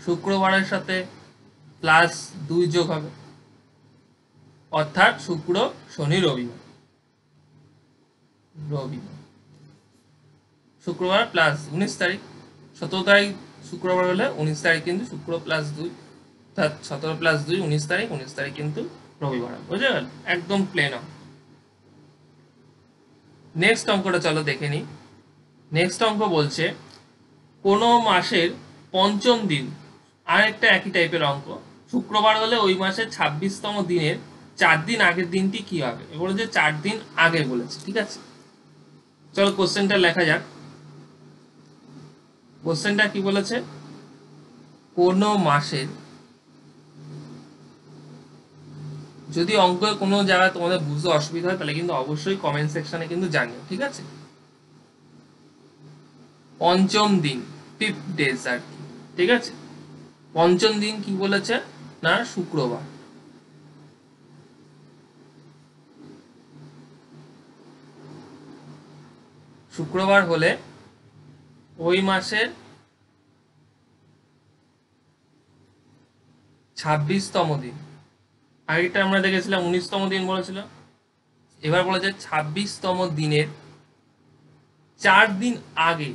শুক্রবারের সাথে +2 যোগ হবে, অর্থাৎ শুক্র শনি রবিবার, শুক্রবার প্লাস 19 তারিখ, 17 তারিখ শুক্রবার হলে 19 তারিখ কিন্তু শুক্র +2, অর্থাৎ 17+2 19 তারিখ, 19 তারিখ কিন্তু রবিবার, বুঝে গেল, একদম প্লেন। নেক্সট অঙ্কটা চলো দেখে নি। নেক্সট অঙ্ক বলছে কোনো মাসের পঞ্চম দিন, আর একটা একই টাইপের অঙ্ক, শুক্রবার হলে ওই মাসের 26তম দিনের 4 দিন আগের দিনটি কি হবে, বলেছে 4 দিন আগে বলেছে। ঠিক আছে, চলো কোশ্চেনটা লেখা যাক। কোশ্চেনটা কি বলেছে, কোনো মাসের, যদি অঙ্ক কোনো জায়গায় তোমাদের বুঝতে অসুবিধা হয় তাহলে কিন্তু অবশ্যই কমেন্ট সেকশনে কিন্তু জানিও। ঠিক আছে, পঞ্চম দিন, 5th ডেজ আর কি। ঠিক আছে, পঞ্চম দিন কি বলেছে না শুক্রবার, শুক্রবার হলে ওই মাসের 26তম দিন। আগেরটা আমরা দেখেছিলাম 19তম দিন বলেছিল, এবার বলা যায় 26তম দিনের 4 দিন আগে,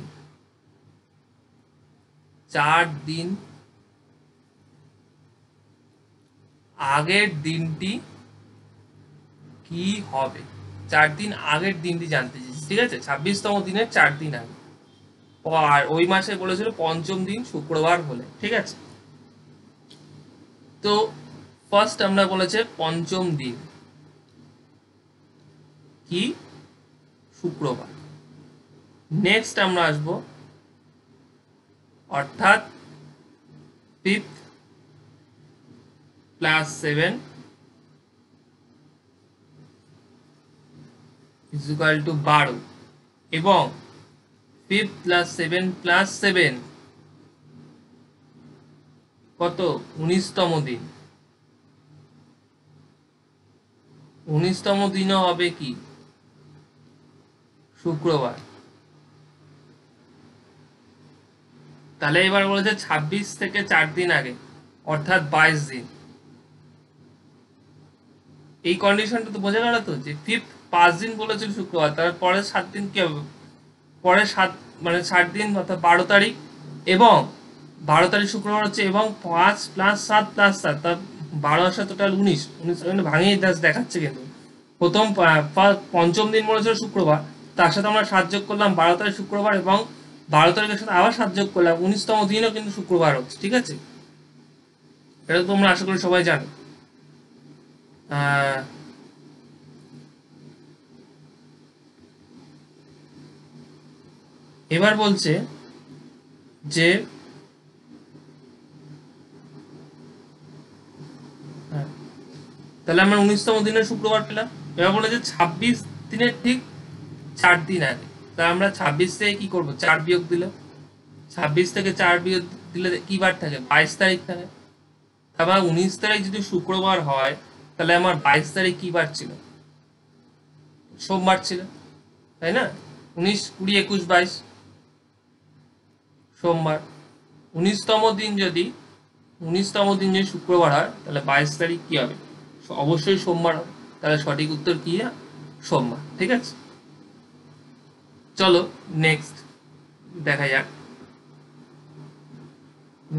4 দিন আগের দিনটি কি হবে, 4 দিন আগের দিনটি জানতে চাইছি, ঠিক আছে? 26তম দিনের 4 দিন আগে, আর ওই মাসে বলেছিল পঞ্চম দিন শুক্রবার হলে, ঠিক আছে? তো ফার্স্ট আমরা বলেছে পঞ্চম দিন কি, শুক্রবার। নেক্সট আমরা আসবো অর্থাৎ 5th + 7 = 12, এবং 5th + 7 + 7 কত, 19তম দিন। 19তম দিনও হবে কি, শুক্রবার। তাহলে এবার বলেছে 26 থেকে 4 দিন আগে, অর্থাৎ 22 দিন। এই কন্ডিশনটা তো বোঝা গেল তো, যে 5th 5 দিন বলেছিল শুক্রবার, তার পরের 7 দিন কি হবে, পরের 7 মানে 60 দিন অর্থাৎ 12 তারিখ, এবং 12 তারিখ শুক্রবার হচ্ছে, এবং 5 + 7 + 7 তার 12 আসা টোটাল 19, ভাঙিয়ে দেখাচ্ছে কিন্তু। প্রথম পঞ্চম দিন বলেছিল শুক্রবার, তার সাথে আমরা 7 যোগ করলাম 12 তারিখ শুক্রবার, এবং 12 তারিখের সাথে আবার 7 যোগ করলাম, 19তম দিনও কিন্তু শুক্রবার হচ্ছে, ঠিক আছে? এটা তোমরা আশা করি সবাই জানো। এবার বলছে যে তাহলে আমরা 19তম দিনের শুক্রবার পেলাম। এবার বলে যে 26 দিনের ঠিক 4 দিন আগে, তাহলে আমরা 26 থেকে কি করবো, 4 বিয়োগ দিলে, 26 থেকে 4 বিয়োগ দিলে কি বার থাকে, 22 তারিখ থাকে। তারপর 19 তারিখ যদি শুক্রবার হয়, তাহলে আমার 22 তারিখ কি বার ছিল, সোমবার ছিল, তাই না? 19, 20, 21, 22 সোমবার। 19তম দিন যদি 19তম দিন যদি শুক্রবার হয়, তাহলে 22 তারিখ কি হবে, অবশ্যই সোমবার হবে। তাহলে সঠিক উত্তর কি, সোমবার, ঠিক আছে? চলো নেক্সট দেখা যাক।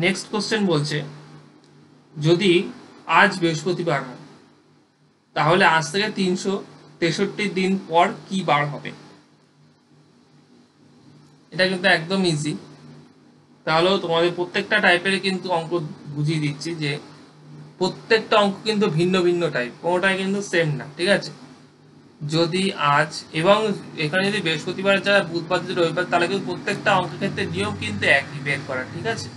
নেক্সট কোশ্চেন বলছে, যদি আজ বৃহস্পতিবার হয়, তাহলে আজ থেকে 363 দিন পর কি বার হবে? এটা কিন্তু একদম ইজি। তাহলেও তোমাদের প্রত্যেকটা টাইপের কিন্তু অঙ্ক বুঝিয়ে দিচ্ছি, যে প্রত্যেকটা অঙ্ক কিন্তু ভিন্ন ভিন্ন টাইপ, কোনোটাই কিন্তু সেম না, ঠিক আছে? যদি আজ, এবং এখানে যদি বৃহস্পতিবার যায়, বুধবার যদি রবিবার, তাহলে কিন্তু প্রত্যেকটা অঙ্কের ক্ষেত্রে নিয়ম কিন্তু একই বের করা, ঠিক আছে?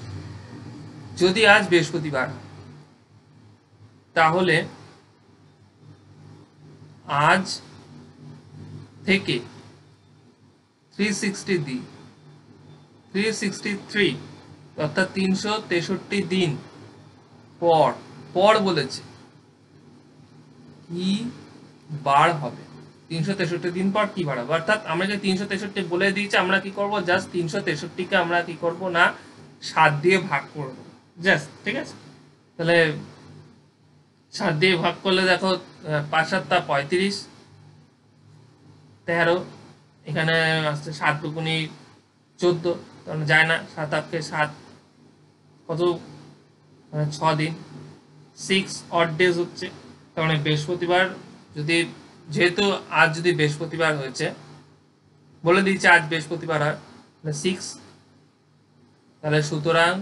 যদি আজ বৃহস্পতিবার, তাহলে আজ থেকে 363 অর্থাৎ 363 দিন পর, পর বলেছে, কি বার হবে? 363 দিন পর কি বার হবে? অর্থাৎ আমরা যে 363 বলে দিয়েছি, আমরা কি করব, জাস্ট 363কে আমরা কি করব না, 7 দিয়ে ভাগ করব, জাস্ট, ঠিক আছে? তাহলে 7 দিয়ে ভাগ করলে দেখো, 5 7 35, 13, এখানে আসছে 7 দুগুণী 14, কারণ যায় না, 7 8 7, কত, 6 দিন, 6 অড ডেজ হচ্ছে। তার মানে বৃহস্পতিবার যদি, যেহেতু আজ যদি বৃহস্পতিবার হয়েছে, বলে দিয়েছে আজ বৃহস্পতিবার হয়, 6, তাহলে সুতরাং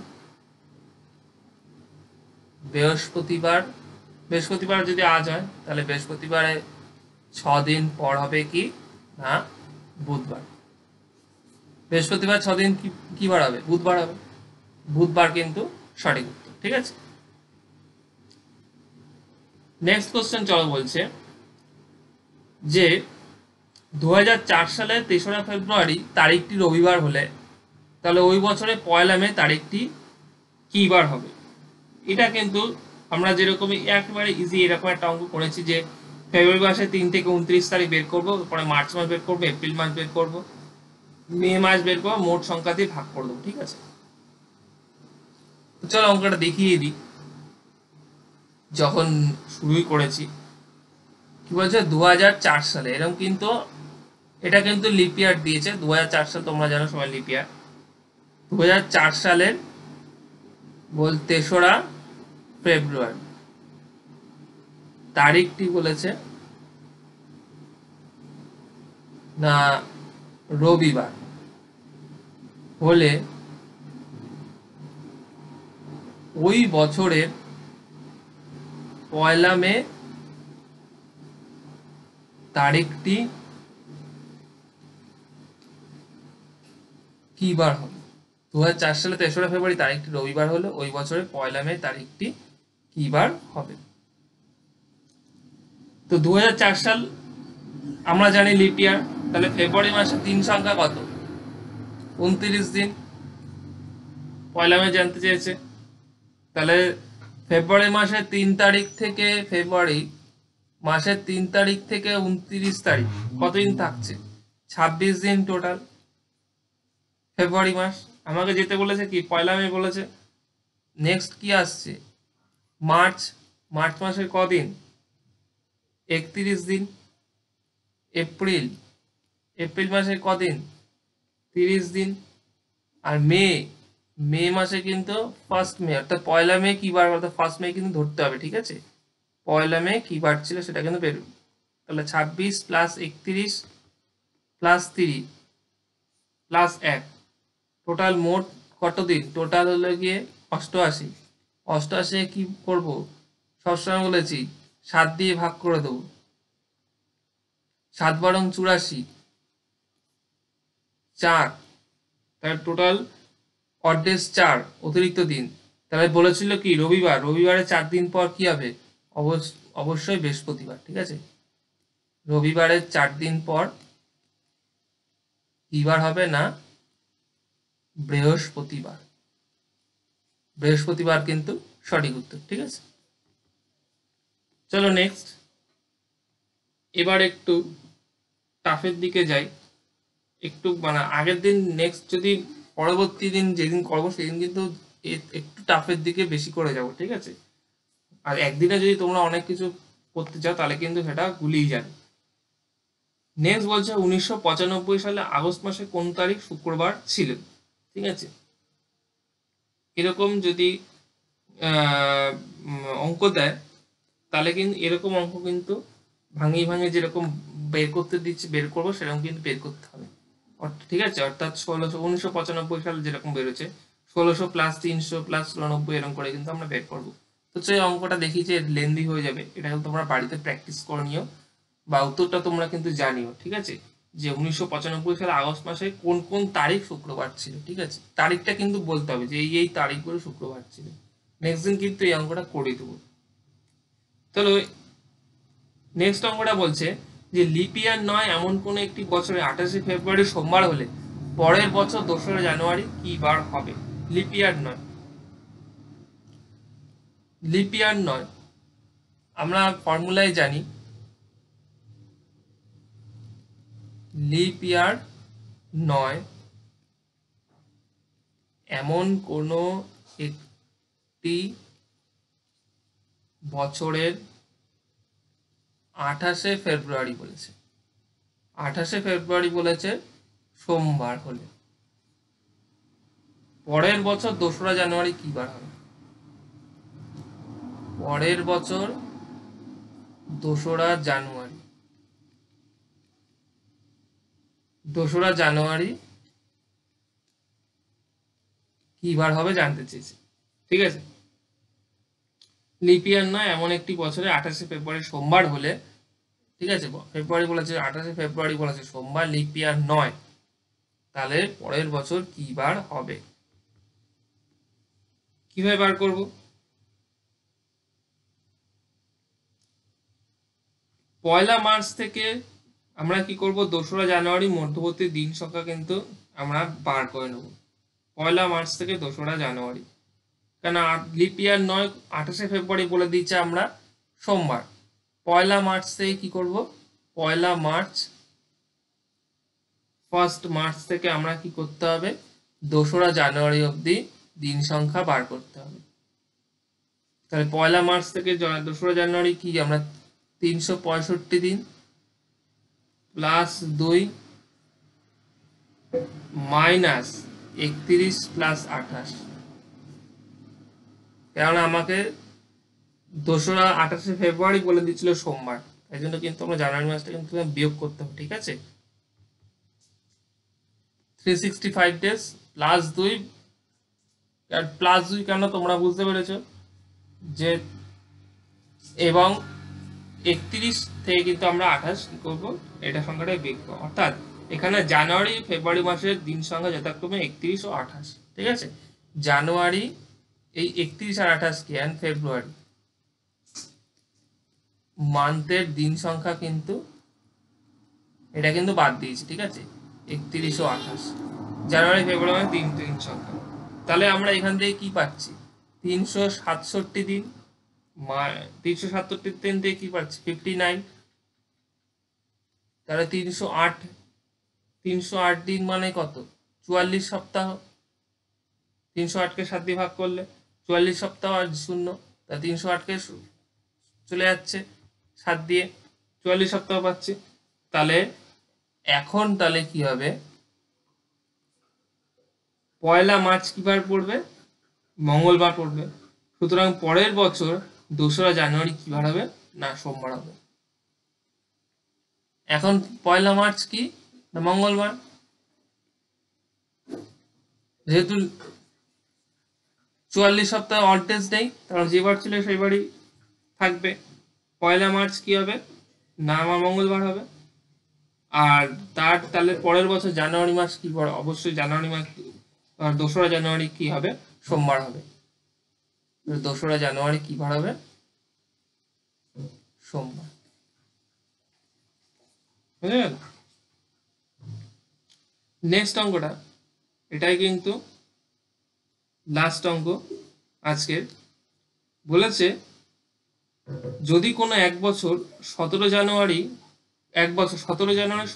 বৃহস্পতিবার, বৃহস্পতিবার যদি আজ হয়, তাহলে বৃহস্পতিবারে 6 দিন পর হবে কি না, বুধবার। বৃহস্পতিবার 6 দিন কি বার হবে, বুধবার হবে। বুধবার কিন্তু সঠিক উত্তর, ঠিক আছে? নেক্সট কোশ্চেন চলো, বলছে যে 2004 সালে 3রা ফেব্রুয়ারি তারিখটি রবিবার হলে, তাহলে ওই বছরে 1 মে তারিখটি কি বার হবে? এটা কিন্তু আমরা যেরকমই একেবারে ইজি এরকম একটা অঙ্ক করেছি, যে ফেব্রুয়ারি মাসে 3 থেকে 29 তারিখ বের করবো, তারপরে মার্চ মাস বের করবো, এপ্রিল মাস বের করবো, মে মাস বের করবো, মোট সংখ্যা দিয়ে ভাগ করে দেবো, ঠিক আছে। তো চলো অঙ্কটা দেখিয়ে দিই। যখন শুরুই করেছি, কি বলছে 2004 সালে, এরকম কিন্তু এটা কিন্তু লিপ ইয়ার দিয়েছে, 2004 সাল, তোমরা জানো সবাই লিপ ইয়ার। 2004 সালের 3রা ফেব্রুয়ারি তারিখটি বলেছে না রবিবার হলে ওই বছরের 1 মে তারিখটি কি বার হবে। 2004 সালে 3রা ফেব্রুয়ারি তারিখটি রবিবার হলে ওই বছরের 1 মে তারিখটি কি বার হবে। তো 2004 সাল আমরা জানি লিপ ইয়ার, তাহলে ফেব্রুয়ারি মাসের দিন সংখ্যা কত? 29 দিন। 1 মে জানতে চেয়েছে, তাহলে ফেব্রুয়ারি মাসের 3 তারিখ থেকে, ফেব্রুয়ারি মাসের 3 তারিখ থেকে 29 তারিখ কতদিন থাকছে? 26 দিন টোটাল ফেব্রুয়ারি মাস। আমাকে যেতে বলেছে কি 1 মে বলেছে। নেক্সট কি আসছে? মার্চ। মার্চ মাসের কদিন? 31 দিন। এপ্রিল। এপ্রিল মাসের কদিন? 30 দিন। আর মে, মে মাসে কিন্তু 1 মে, অর্থাৎ 1 মে কি বার, অর্থাৎ 1 মে কিন্তু ধরতে হবে, ঠিক আছে। 1 মে কি বার ছিল সেটা কিন্তু বেরোবে। তাহলে 26 প্লাস 31 প্লাস 30 প্লাস 1, টোটাল মোট কত দিন? টোটাল হলো গিয়ে 88। 88 কি করব? সবসময় বলেছি 7 দিয়ে ভাগ করে দেবো। 7 বারং 84, 4, তাহলে টোটাল অড্রেস 4 অতিরিক্ত দিন। তাহলে বলেছিল কি রবিবার, রবিবারে 4 দিন পর কি হবে? অবশ্যই বৃহস্পতিবার, ঠিক আছে। রবিবারের 4 দিন পর কি বার হবে? না বৃহস্পতিবার। বৃহস্পতিবার কিন্তু সঠিক উত্তর, ঠিক আছে। চলো নেক্সট, এবার একটু টাফের দিকে যাই। একটু মানে আগের দিন, নেক্সট যদি পরবর্তী দিন যেদিন করবো সেদিন কিন্তু একটু টাফের দিকে বেশি করে যাব, ঠিক আছে। আর একদিনে যদি তোমরা অনেক কিছু করতে চাও তাহলে কিন্তু সেটা গুলিয়ে যাবে। নেক্সট বলছে 1995 সালে আগস্ট মাসে কোন তারিখ শুক্রবার ছিল, ঠিক আছে। এরকম যদি অঙ্ক দেয় তাহলে কিন্তু এরকম অঙ্ক কিন্তু ভাঙিয়ে ভাঙিয়ে যেরকম বের করতে দিচ্ছি বের করবো সেরকম কিন্তু বের করতে হবে, ঠিক আছে। অর্থাৎ 1995 সালে যেরকম বেরোচ্ছে 1600 প্লাস 300 প্লাস 94 এরকম করে কিন্তু আমরা বের করবো। তো সেই অঙ্কটা দেখিয়েছি, লেন্দি হয়ে যাবে, এটা কিন্তু তোমরা বাড়িতে প্র্যাকটিস করে নিও বা উত্তরটা তোমরা কিন্তু জানিও, ঠিক আছে। যে 1995 সালে আগস্ট মাসে কোন কোন তারিখ শুক্রবার ছিল, ঠিক আছে। তারিখটা কিন্তু বলতে হবে যে এই তারিখগুলো শুক্রবার ছিল। নেক্সট দিন কিন্তু এই অঙ্কটা করে দেবো। তাহলে নেক্সট অঙ্কটা বলছে যে লিপ ইয়ার নয় এমন কোন একটি বছরে 28 ফেব্রুয়ারি সোমবার হলে পরের বছর 2রা জানুয়ারি কি বার হবে। লিপ ইয়ার নয়, লিপ ইয়ার নয়, আমরা ফর্মুলায় জানি লিপ ইয়ার নয় এমন কোন একটি বছরের 28 ফেব্রুয়ারি বলেছে, 28 ফেব্রুয়ারি বলেছে সোমবার হলে পরের বছর 2রা জানুয়ারি কি বার হবে। পরের বছর 2রা জানুয়ারি, 2রা জানুয়ারি কি বার হবে জানতে চেয়েছি, ঠিক আছে। লিপ ইয়ার নয় এমন একটি বছরে 28 ফেব্রুয়ারি সোমবার হলে, ঠিক আছে, ফেব্রুয়ারি বলেছে, 28 ফেব্রুয়ারি বলেছে সোমবার, লিপ ইয়ার নয়, তাহলে পরের বছর কি বার হবে। কিভাবে বার করব? পয়লা মার্চ থেকে আমরা কি করব, 2রা জানুয়ারি মধ্যবর্তী দিন সংখ্যা কিন্তু আমরা বার করে নেব। পয়লা মার্চ থেকে 2রা জানুয়ারি, কেন লিপ ইয়ার নয়, 28 ফেব্রুয়ারি বলে দিচ্ছে আমরা সোমবার। পয়লা মার্চ থেকে কি করব, পয়লা মার্চ 1 মার্চ থেকে আমরা কি করতে হবে, 2রা জানুয়ারি অবধি দিন সংখ্যা বার করতে হবে। তাহলে 1 মার্চ থেকে 2রা জানুয়ারি কি আমরা 365 দিন প্লাস 2 মাইনাস 31 প্লাস 28, কেননা আমাকে 28 ফেব্রুয়ারি বলে দিচ্ছিল সোমবার, তাই জন্য কিন্তু আমরা জানুয়ারি মাসটা কিন্তু বিয়োগ করতে হবে, ঠিক আছে। 365 ডেজ প্লাস 2, আর প্লাস 2 কেন তোমরা বুঝতে পেরেছো যে, এবং 31 থেকে কিন্তু আমরা 28 কি করবো, এটা সংখ্যাটা বিয়োগ করবো, অর্থাৎ এখানে জানুয়ারি ফেব্রুয়ারি মাসের দিন সংখ্যা যথাক্রমে 31 ও 28, ঠিক আছে। জানুয়ারি এই 31 আর 28 কি, অ্যান্ড ফেব্রুয়ারি মান্থের দিন সংখ্যা কিন্তু এটা কিন্তু বাদ দিয়েছি, ঠিক আছে। 31 ও 28, জানুয়ারি ফেব্রুয়ারি মানে দিন সংখ্যা। তাহলে আমরা এখান থেকে কি পাচ্ছি, 367 দিন, 367 দিন থেকে কি পাচ্ছি 59, তাহলে 308 দিন মানে কত, 44 সপ্তাহ। 308কে 7 দিয়ে ভাগ করলে 44 সপ্তাহ আর 0, তা 308কে চলে যাচ্ছে 7 দিয়ে, 44 সপ্তাহ পাচ্ছি। তাহলে এখন তাহলে কি হবে, 1 মার্চ কি বার পড়বে, মঙ্গলবার পড়বে, সুতরাং পরের বছর 2রা জানুয়ারি কি বার হবে না, সোমবার হবে। এখন 1 মার্চ কি না মঙ্গলবার, যেহেতু 44 সপ্তাহে অড ডেজ নেই, তাহলে যেবার ছিল সেইবারই থাকবে। 1 মার্চ কি হবে না আমার মঙ্গলবার হবে, আর তাহলে পরের বছর জানুয়ারি মাস কি পড়ে, অবশ্যই জানুয়ারি মাস, আর 2রা জানুয়ারি কি হবে, সোমবার হবে। 2রা জানুয়ারি কি বার হবে, সোমবার, বুঝে গেল। নেক্সট অঙ্কটা, এটাই কিন্তু লাস্ট অঙ্ক আজকের। বলেছে যদি কোনো এক বছর 17 জানুয়ারি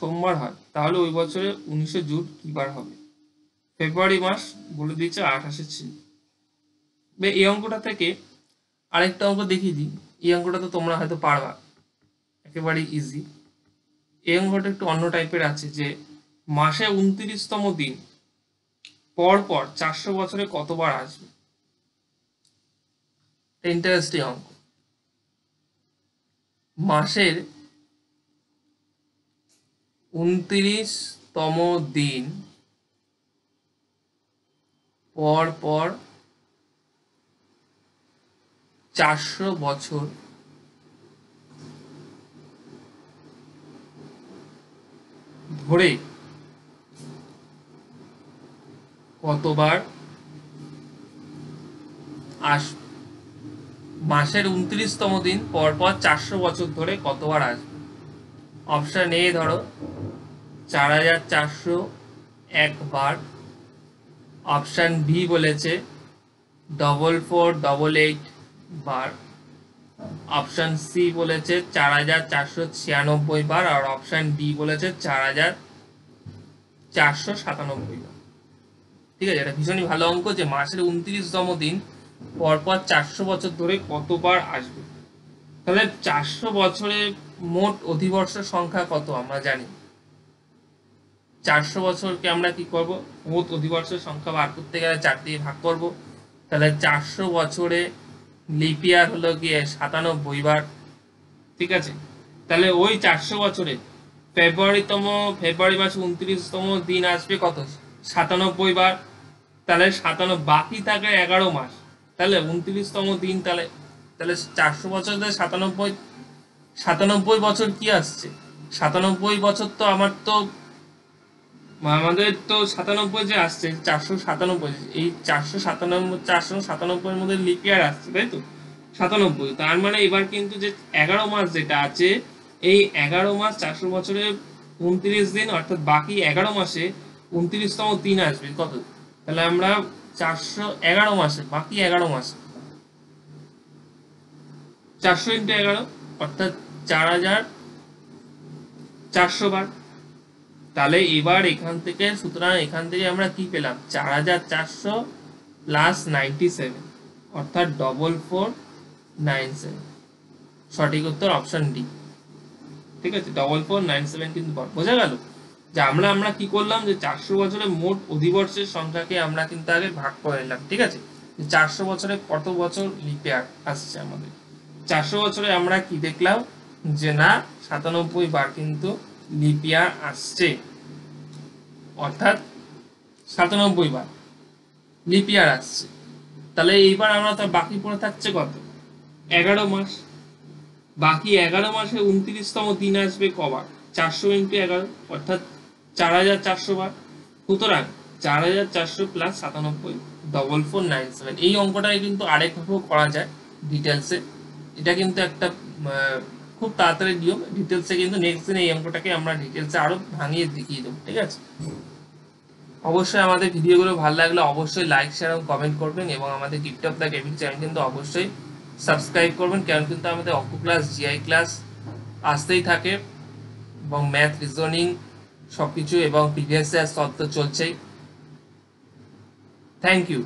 সোমবার হয়, তাহলে ওই বছরে 19 জুন কি বার হবে। ফেব্রুয়ারি মাস বলে দিচ্ছে 28 ছিল। এই অঙ্কটা থেকে আরেকটা অঙ্ক দেখিয়ে দিই, এই অঙ্কটা তো তোমরা হয়তো পারবা, একেবারে ইজি। এই অঙ্কটা একটু অন্য টাইপের আছে, যে মাসে 29তম দিন পর পর 400 বছরে কতবার আসবে। ইন্টারেস্টিং অঙ্ক। মাসের 29তম দিন পর পর 400 বছর ধরে কতবার আসবে। মাসের 29তম দিন পর পর 400 বছর ধরে কতবার আসবে। অপশন এ ধরো 4401 বার, অপশন বি বলেছে 4488 বার, অপশন সি বলেছে 4496 বার, আর অপশন ডি বলেছে 4497 বার। ঠিক আছে, এটা ভীষণই ভালো অঙ্ক, যে মাসের 29তম দিন পরপর 400 বছর ধরে কতবার আসবে। তাহলে 400 বছরে মোট অধিবর্ষ সংখ্যা কত আমরা জানি। 400 বছরকে আমরা কি করব, মোট অধিবর্ষের সংখ্যা বার করতে গেলে 4 দিয়ে ভাগ করব। তাহলে 400 বছরে লিপ ইয়ার হলো গিয়ে 97 বার, ঠিক আছে। তাহলে ওই 400 বছরে ফেব্রুয়ারি মাসে 29তম দিন আসবে কত, 97 বার। তাহলে 97, বাকি থাকে 11 মাস, তাহলে 29তম দিন, তাহলে 400 বছর ধরে 97 বছর কি আসছে, 97 বছর তো আমাদের তো 97 যে আসছে 497, এই 497 মধ্যে লিপ ইয়ার আসছে, তাই তো 97। তার মানে এবার কিন্তু যে 11 মাস যেটা আছে, এই 11 মাস 400 বছরে 29 দিন, অর্থাৎ বাকি 11 মাসে 29তম দিন আসবে কত। তাহলে আমরা 411 মাসে, বাকি 11 মাসে 400 × 11, 11, অর্থাৎ 4400 বার। তাহলে এবার এখান থেকে, সুতরাং এখান থেকে আমরা কি পেলাম, 4400 প্লাস 97, অর্থাৎ 4497। সঠিক উত্তর অপশন ডি। ঠিক আছে, 4497 কিন্তু বোঝা গেল যে আমরা কি করলাম, যে 400 বছরের মোট অধিবর্ষের সংখ্যাকে আমরা কিন্তু আগে ভাগ করে নিলাম। ঠিক আছে, 400 বছরে কত বছর লিপ ইয়ার আসছে আমাদের। 400 বছরে আমরা কি দেখলাম, যে না 97 বার কিন্তু লিপ ইয়ার আসছে, অর্থাৎ 97 বার লিপ ইয়ার আসছে। তাহলে এইবার আমরা তো বাকি পড়ে থাকছে কত, 11 মাস। বাকি 11 মাসে 29তম দিন আসবে কবার, 400 ইন্টু 11, অর্থাৎ 4400 বার। সুতরাং 4400 প্লাস 97, 4497। এই অঙ্কটাকে কিন্তু আরেকভাবেও করা যায় ডিটেলসে। এটা কিন্তু একটা খুব তাড়াতাড়ি নিয়ম, ডিটেলসে কিন্তু নেক্সট দিন এই অঙ্কটাকে আমরা ডিটেলসে আরো ভাঙিয়ে দেখিয়ে দেবো। ঠিক আছে, অবশ্যই আমাদের ভিডিওগুলো ভালো লাগলে অবশ্যই লাইক, শেয়ার এবং কমেন্ট করবেন, এবং আমাদের gift of the cabin channel কিন্তু অবশ্যই সাবস্ক্রাইব করবেন, কারণ কিন্তু আমাদের অঙ্ক ক্লাস, জিআই ক্লাস আসতেই থাকে, এবং ম্যাথ, রিজনিং সবকিছু, এবং প্রিভিয়াস ইয়ার সব তো চলছেই। Thank you.